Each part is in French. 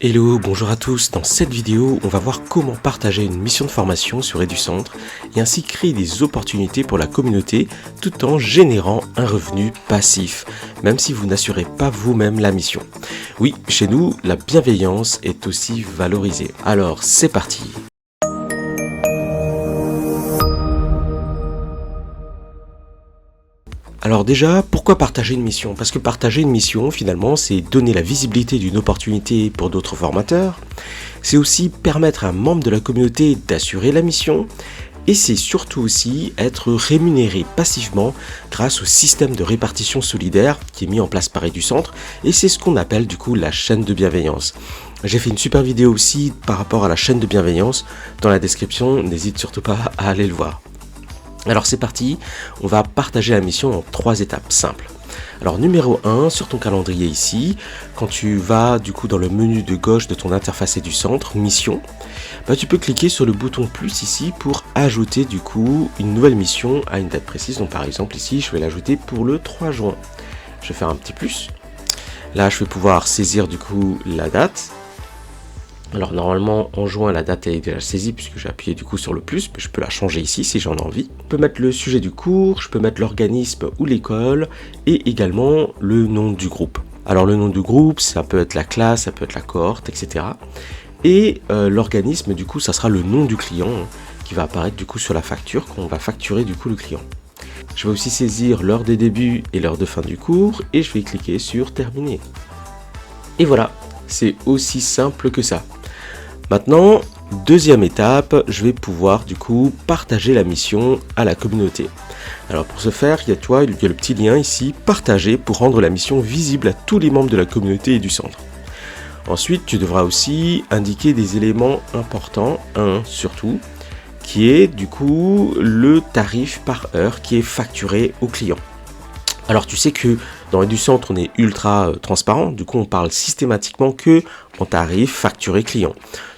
Hello, bonjour à tous. Dans cette vidéo, on va voir comment partager une mission de formation sur EduCentre et ainsi créer des opportunités pour la communauté tout en générant un revenu passif, même si vous n'assurez pas vous-même la mission. Oui, chez nous, la bienveillance est aussi valorisée. Alors, c'est parti. Alors déjà, pourquoi partager une mission? Parce que partager une mission, finalement, c'est donner la visibilité d'une opportunité pour d'autres formateurs. C'est aussi permettre à un membre de la communauté d'assurer la mission. Et c'est surtout aussi être rémunéré passivement grâce au système de répartition solidaire qui est mis en place par EduCentre. Et c'est ce qu'on appelle du coup la chaîne de bienveillance. J'ai fait une super vidéo aussi par rapport à la chaîne de bienveillance. Dans la description, n'hésite surtout pas à aller le voir. Alors c'est parti, on va partager la mission en 3 étapes simples. Alors numéro 1, sur ton calendrier ici, quand tu vas du coup dans le menu de gauche de ton interface EduCentre, mission, tu peux cliquer sur le bouton plus ici pour ajouter du coup une nouvelle mission à une date précise. Donc par exemple ici, je vais l'ajouter pour le 3 juin. Je vais faire un petit plus. Là, je vais pouvoir saisir du coup la date. Alors normalement en juin la date est déjà saisie puisque j'ai appuyé du coup sur le plus, mais je peux la changer ici si j'en ai envie. Je peux mettre le sujet du cours, je peux mettre l'organisme ou l'école et également le nom du groupe. Alors le nom du groupe, ça peut être la classe, ça peut être la cohorte, etc. Et l'organisme du coup ça sera le nom du client qui va apparaître du coup sur la facture quand on va facturer du coup le client. Je vais aussi saisir l'heure de début et l'heure de fin du cours et je vais cliquer sur terminer. Et voilà, c'est aussi simple que ça. Maintenant, deuxième étape, je vais pouvoir du coup partager la mission à la communauté. Alors pour ce faire, il y a le petit lien ici, partager pour rendre la mission visible à tous les membres de la communauté EduCentre. Ensuite, tu devras aussi indiquer des éléments importants, un surtout, qui est du coup le tarif par heure qui est facturé au client. Alors tu sais que dans EduCentre, on est ultra transparent, du coup on parle systématiquement que en tarif facturé client.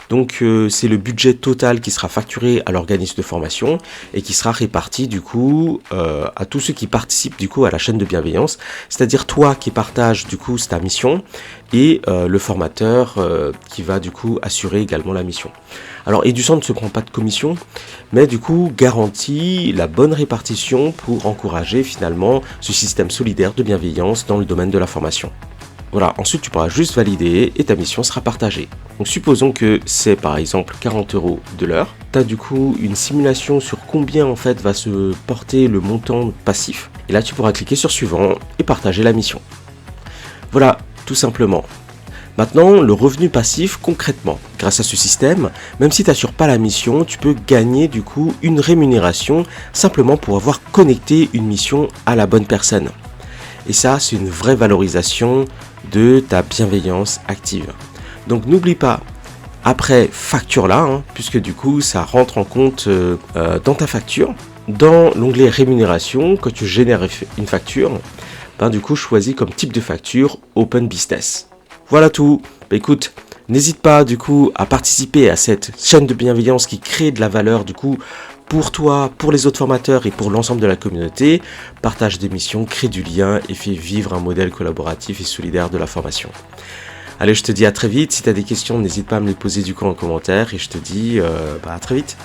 Donc c'est le budget total qui sera facturé à l'organisme de formation et qui sera réparti du coup à tous ceux qui participent du coup à la chaîne de bienveillance, c'est-à-dire toi qui partages du coup ta mission et le formateur qui va du coup assurer également la mission. Alors EduCentre ne se prend pas de commission, mais du coup garantit la bonne répartition pour encourager finalement ce système solidaire de bienveillance dans le domaine de la formation. Voilà, ensuite tu pourras juste valider et ta mission sera partagée. Donc supposons que c'est par exemple 40 € de l'heure. Tu as du coup une simulation sur combien en fait va se porter le montant passif. Et là tu pourras cliquer sur suivant et partager la mission. Voilà, tout simplement. Maintenant, le revenu passif, concrètement, grâce à ce système, même si tu n'assures pas la mission, tu peux gagner du coup une rémunération simplement pour avoir connecté une mission à la bonne personne. Et ça, c'est une vraie valorisation de ta bienveillance active. Donc n'oublie pas, après facture là, puisque du coup ça rentre en compte dans ta facture, dans l'onglet rémunération, quand tu génères une facture, du coup choisis comme type de facture Open Business. Voilà tout. Écoute, n'hésite pas du coup à participer à cette chaîne de bienveillance qui crée de la valeur du coup pour toi, pour les autres formateurs et pour l'ensemble de la communauté. Partage des missions, crée du lien et fais vivre un modèle collaboratif et solidaire de la formation. Allez, je te dis à très vite. Si tu as des questions, n'hésite pas à me les poser du coup en commentaire et je te dis à très vite.